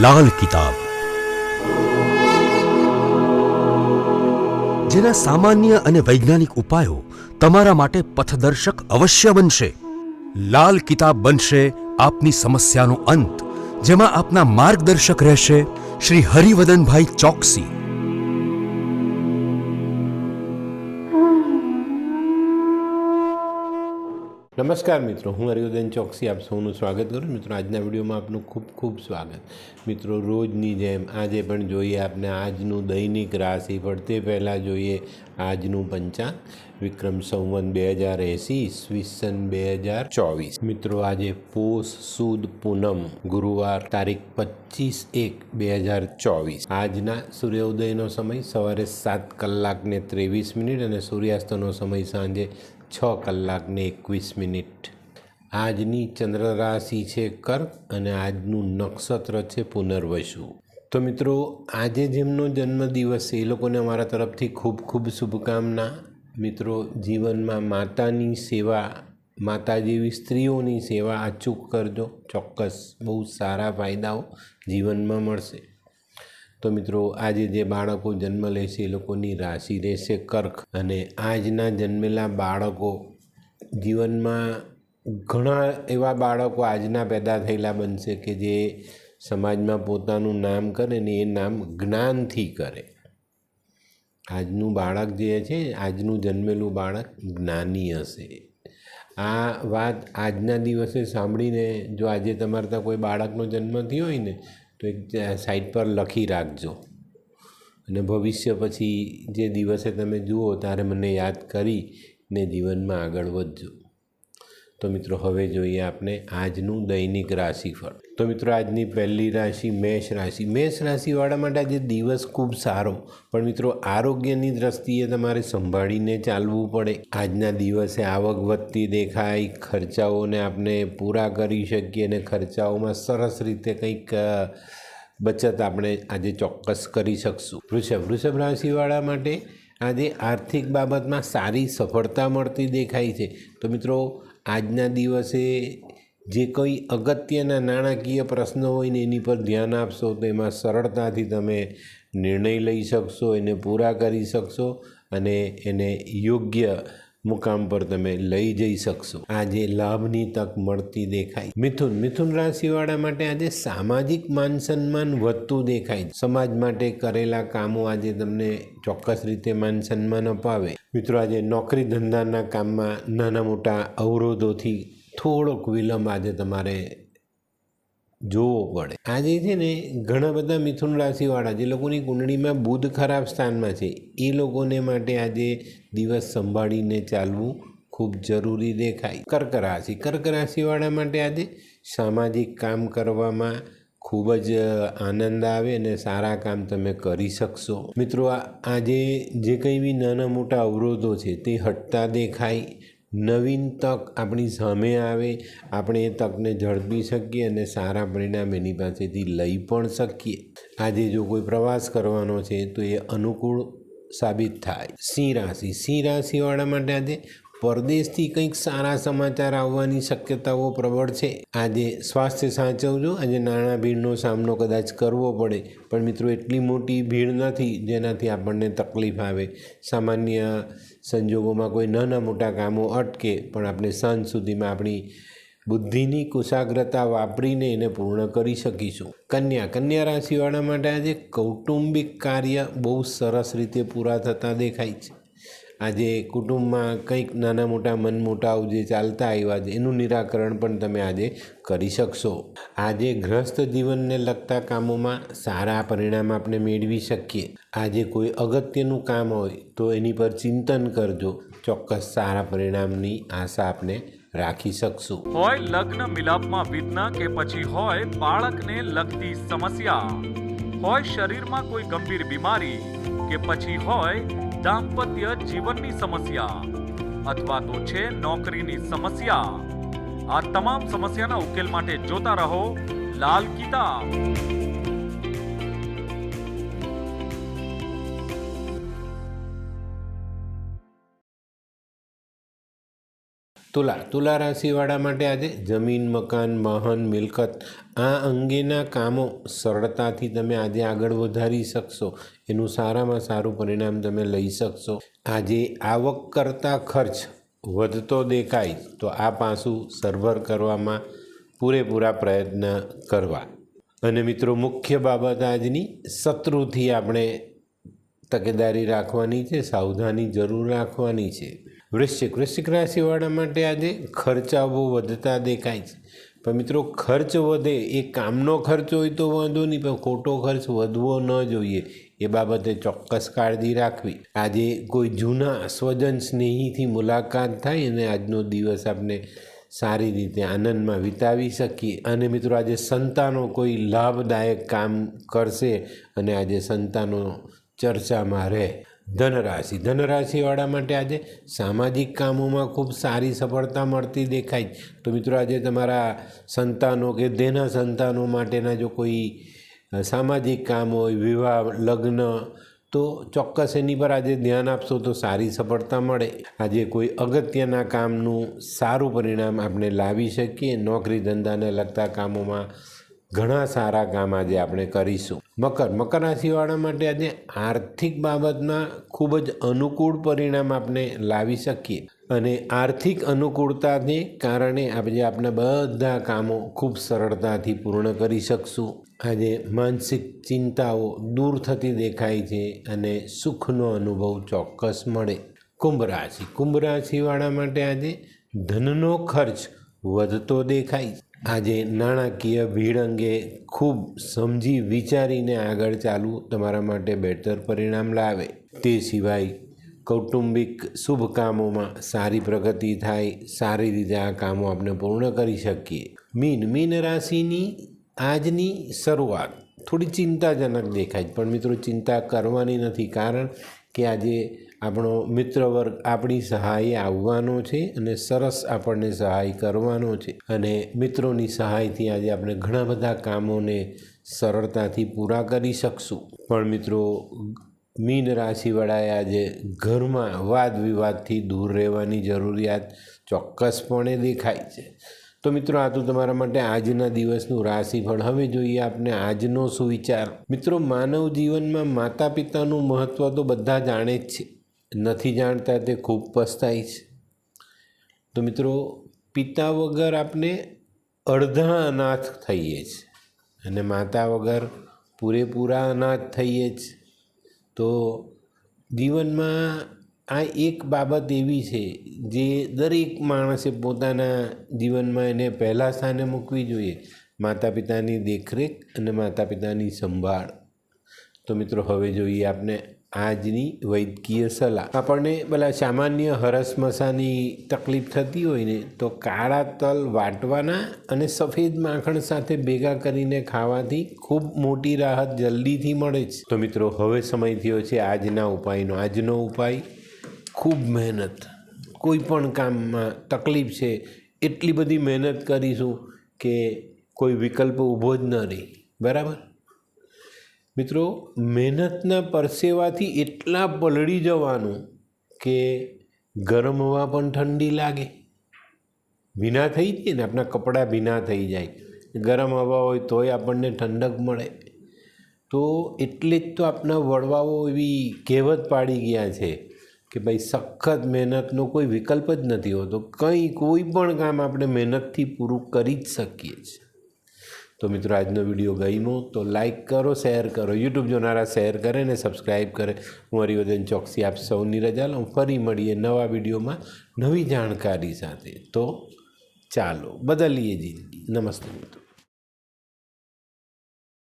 લાલ કિતાબ, જેના સામાન્ય અને વૈજ્ઞાનિક ઉપાયો તમારા માટે પથદર્શક અવશ્ય બનશે. લાલ કિતાબ બનશે આપની સમસ્યાનો અંત, જેમાં આપના માર્ગદર્શક રહેશે શ્રી હરિવદનભાઈ ચોકસી. નમસ્કાર મિત્રો, હું હરિવર્ધન ચોકસી આપ સૌનું સ્વાગત કરું. મિત્રો, આજના વિડીયોમાં આપનું ખૂબ ખૂબ સ્વાગત. મિત્રો, રોજની જેમ આજે પણ જોઈએ આપણે આજનું દૈનિક રાશિફળ. તે પહેલાં જોઈએ આજનું પંચાંગ. વિક્રમ સંવત 2080 ઈસવીસન 2024. મિત્રો, આજે પોષ સુદ પૂનમ ગુરુવાર તારીખ 25/1/2024. આજના સૂર્યોદયનો સમય સવારે 7 કલાકને 23 અને સૂર્યાસ્તનો સમય સાંજે 6 કલાકને 21. આજની ચંદ્ર રાશિ છે કર્ક અને આજનું નક્ષત્ર છે પુનર્વસુ. તો મિત્રો, આજે જેમનો જન્મદિવસ છે એ લોકોને અમારા તરફથી ખૂબ ખૂબ શુભકામના. મિત્રો, જીવનમાં માતાની સેવા, માતા જેવી સ્ત્રીઓની સેવા અચૂક કરજો. ચોક્કસ બહુ સારા ફાયદાઓ જીવનમાં મળશે. તો મિત્રો, આજે જે બાળકો જન્મ લેશે એ લોકોની રાશિ રહેશે કર્ક. અને આજના જન્મેલા બાળકો જીવનમાં ઘણા એવા બાળકો આજના પેદા થયેલા બનશે કે જે સમાજમાં પોતાનું નામ કરે ને એ નામ જ્ઞાનથી કરે. આજનું બાળક જે છે, આજનું જન્મેલું બાળક જ્ઞાની હશે. આ વાત આજના દિવસે સાંભળીને જો આજે તમારે ત્યાં કોઈ બાળકનો જન્મ થયો હોય ને તો એક સાઈડ પર લખી રાખજો અને ભવિષ્ય પછી જે દિવસે તમે જુઓ ત્યારે મને યાદ કરીને જીવનમાં આગળ વધજો. તો મિત્રો, હવે જોઈએ આપણે આજનું દૈનિક રાશિફળ. તો મિત્રો, આજની પહેલી રાશિ મેષ રાશિ. મેષ રાશિવાળા માટે આજે દિવસ ખૂબ સારો, પણ મિત્રો આરોગ્યની દ્રષ્ટિએ તમારે સંભાળીને ચાલવું પડે. આજના દિવસે આવક વધતી દેખાય, ખર્ચાઓને આપણે પૂરા કરી શકીએ અને ખર્ચાઓમાં સરસ રીતે કંઈક બચત આપણે આજે ચોક્કસ કરી શકશું. વૃષભ રાશિવાળા માટે આજે આર્થિક બાબતમાં સારી સફળતા મળતી દેખાય છે. તો મિત્રો, આજના દિવસે જે કોઈ અગત્યના નાણાકીય પ્રશ્નો હોય ને એની પર ધ્યાન આપશો તો એમાં સરળતાથી તમે નિર્ણય લઈ શકશો, એને પૂરા કરી શકશો અને એને યોગ્ય મુકામ પર તમે લઈ જઈ શકશો. આજે લાભની તક મળતી દેખાય. મિથુન રાશિવાળા માટે આજે સામાજિક માન સન્માન વધતું દેખાય. સમાજ માટે કરેલા કામો આજે તમને ચોક્કસ રીતે માન સન્માન અપાવે. મિત્રો, આજે નોકરી ધંધાના કામમાં નાના મોટા અવરોધોથી થોડોક વિલંબ આજે તમારે જોવો પડે. આજે છે ને ઘણા બધા મિથુન રાશિવાળા જે લોકોની કુંડળીમાં બુધ ખરાબ સ્થાનમાં છે એ લોકોને માટે આજે દિવસ સંભાળીને ચાલવું ખૂબ જરૂરી દેખાય. કર્ક રાશિવાળા માટે આજે સામાજિક કામ કરવામાં ખૂબ જ આનંદ આવે અને સારા કામ તમે કરી શકશો. મિત્રો, આજે જે કંઈ બી નાના મોટા અવરોધો છે તે હટતા દેખાય. નવીન તક આપણી સામે આવે, આપણે એ તકને ઝડપી શકીએ અને સારા પરિણામ એની પાસેથી લઈ પણ શકીએ. આજે જો કોઈ પ્રવાસ કરવાનો છે તો એ અનુકૂળ સાબિત થાય. સિંહ રાશિવાળા માટે આજે પરદેશથી કંઈક સારા સમાચાર આવવાની શક્યતાઓ પ્રબળ છે. આજે સ્વાસ્થ્ય સાચવજો. આજે નાણાં ભીડનો સામનો કદાચ કરવો પડે, પણ મિત્રો એટલી મોટી ભીડ નથી જેનાથી આપણને તકલીફ આવે. સામાન્ય સંજોગોમાં કોઈ નાના મોટા કામો અટકે, પણ આપણે સાંજ સુધીમાં આપણી બુદ્ધિની કુશાગ્રતા વાપરીને એને પૂર્ણ કરી શકીશું. કન્યા રાશિવાળા માટે આજે કૌટુંબિક કાર્ય બહુ સરસ રીતે પૂરા થતા દેખાય છે. આજે કુટુંબમાં કંઈક નાના મોટા મનમોટાવ જે ચાલતા આવ્યા છે એનું નિરાકરણ પણ તમે આજે કરી શકશો. આજે ગૃહસ્થ જીવનને લગતા કામોમાં સારા પરિણામ આપણે મેળવી શકીએ. આજે કોઈ અગત્યનું કામ હોય તો એની પર ચિંતન કરજો. ચોક્કસ સારા પરિણામની આશા આપણે રાખી શકશું. હોય લગ્ન મિલાપમાં વિઘ્ન કે પછી હોય બાળકને લગતી સમસ્યા, હોય શરીરમાં કોઈ ગંભીર બીમારી કે પછી હોય દાંપત્ય જીવનની સમસ્યા અથવા તો છે નોકરીની સમસ્યા, આ તમામ સમસ્યાના ઉકેલ માટે જોતા રહો લાલ કિતાબ. તુલા રાશિવાળા માટે આજે જમીન, મકાન, વાહન, મિલકત આ અંગેના કામો સરળતાથી તમે આજે આગળ વધારી શકશો. એનું સારામાં સારું પરિણામ તમે લઈ શકશો. આજે આવક કરતાં ખર્ચ વધતો દેખાય તો આ પાસું સરભર કરવામાં પૂરેપૂરા પ્રયત્ન કરવા. અને મિત્રો, મુખ્ય બાબત આજની શત્રુથી આપણે તકેદારી રાખવાની છે, સાવધાની જરૂર રાખવાની છે. વૃશ્ચિક રાશિવાળા માટે આજે ખર્ચાઓ વધતા દેખાય છે. પણ મિત્રો, ખર્ચ વધે એ કામનો ખર્ચ હોય તો વાંધો નહીં, પણ ખોટો ખર્ચ વધવો ન જોઈએ એ બાબતે ચોક્કસ કાળજી રાખવી. આજે કોઈ જૂના સ્વજન સ્નેહીથી મુલાકાત થાય અને આજનો દિવસ આપણે સારી રીતે આનંદમાં વિતાવી શકીએ. અને મિત્રો, આજે સંતાનો કોઈ લાભદાયક કામ કરશે અને આજે સંતાનો ચર્ચામાં રહે. ધનરાશિવાળા માટે આજે સામાજિક કામોમાં ખૂબ સારી સફળતા મળતી દેખાય. તો મિત્રો, આજે તમારા સંતાનો કે તેના સંતાનો માટેના જો કોઈ સામાજિક કામ હોય, વિવાહ, લગ્ન, તો ચોક્કસ એની પર આજે ધ્યાન આપશો તો સારી સફળતા મળે. આજે કોઈ અગત્યના કામનું સારું પરિણામ આપણે લાવી શકીએ. નોકરી ધંધાને લગતા કામોમાં ઘણા સારા કામ આજે આપણે કરીશું. મકર રાશિવાળા માટે આજે આર્થિક બાબતમાં ખૂબ જ અનુકૂળ પરિણામ આપણે લાવી શકીએ. અને આર્થિક અનુકૂળતાને કારણે આપણે આપણા બધા કામો ખૂબ સરળતાથી પૂર્ણ કરી શકશું. આજે માનસિક ચિંતાઓ દૂર થતી દેખાય છે અને સુખનો અનુભવ ચોક્કસ મળે. કુંભ રાશિવાળા માટે આજે ધનનો ખર્ચ વધતો દેખાય. આજે નાણાકીય ભીડ અંગે ખૂબ સમજી વિચારીને આગળ ચાલવું તમારા માટે બહેતર પરિણામ લાવે. તે સિવાય કૌટુંબિક શુભ કામોમાં સારી પ્રગતિ થાય, સારી રીતે આ કામો આપણે પૂર્ણ કરી શકીએ. મીન રાશિની આજની શરૂઆત થોડી ચિંતાજનક દેખાય, પણ મિત્રો, ચિંતા કરવાની નથી. કારણ કે આજે આપણો મિત્ર વર્ગ આપણી સહાયે આવવાનો છે અને સરસ આપણને સહાય કરવાનો છે. અને મિત્રોની સહાયથી આજે આપણે ઘણા બધા કામોને સરળતાથી પૂરા કરી શકશું. પણ મિત્રો, મીન રાશિવાળાએ આજે ઘરમાં વાદ વિવાદથી દૂર રહેવાની જરૂરિયાત ચોક્કસપણે દેખાય છે. તો મિત્રો, આ તો તમારા માટે આજના દિવસનું રાશિફળ. હવે જોઈએ આપણે આજનો સુવિચાર. મિત્રો, માનવ જીવનમાં માતા પિતાનું મહત્ત્વ તો બધા જાણે જ છે, નથી જાણતા તે ખૂબ પસ્તાય છે. તો મિત્રો, પિતા વગર આપણે અડધા અનાથ થઈએ છીએ અને માતા વગર પૂરેપૂરા અનાથ થઈએ જ. તો જીવનમાં આ એક બાબત એવી છે જે દરેક માણસે પોતાના જીવનમાં એને પહેલાં સ્થાને મૂકવી જોઈએ, માતા પિતાની દેખરેખ અને માતા પિતાની સંભાળ. તો મિત્રો, હવે જોઈએ આપણે આજની વૈદ્યકીય સલાહ. આપણને પેલા સામાન્ય હરસમસાની તકલીફ થતી હોય ને, તો કાળા તલ વાટવાના અને સફેદ માખણ સાથે ભેગા કરીને ખાવાથી ખૂબ મોટી રાહત જલ્દીથી મળે છે. તો મિત્રો, હવે સમય થયો છે આજના ઉપાયનો. આજનો ઉપાય ખૂબ મહેનત. કોઈ પણ કામમાં તકલીફ છે એટલી બધી મહેનત કરીશું કે કોઈ વિકલ્પ ઊભો જ ન રહે. બરાબર મિત્રો, મહેનતના પરસેવાથી એટલા પલળી જવાનું કે ગરમ હવા પણ ઠંડી લાગે. ભીના થઈ જઈએ ને, આપણા કપડાં ભીના થઈ જાય, ગરમ હવા હોય તોય આપણને ઠંડક મળે. તો એટલે જ તો આપણા વડવાઓ એવી કહેવત પાડી ગયા છે કે ભાઈ, સખત મહેનતનો કોઈ વિકલ્પ જ નથી હોતો. કોઈ પણ કામ આપણે મહેનતથી પૂરું કરી જ શકીએ છીએ. તો મિત્રો, આજનો વિડીયો ગમ્યો તો લાઈક કરો, શેર કરો. યુટ્યુબ જોનારા શેર કરે ને સબસ્ક્રાઈબ કરે. હું હરિવર્ધન ચોકસી આપ સૌની રજા લઉં. ફરી મળીએ નવા વિડીયોમાં નવી જાણકારી સાથે. તો ચાલો બદલીએ જિંદગી. નમસ્તે મિત્રો.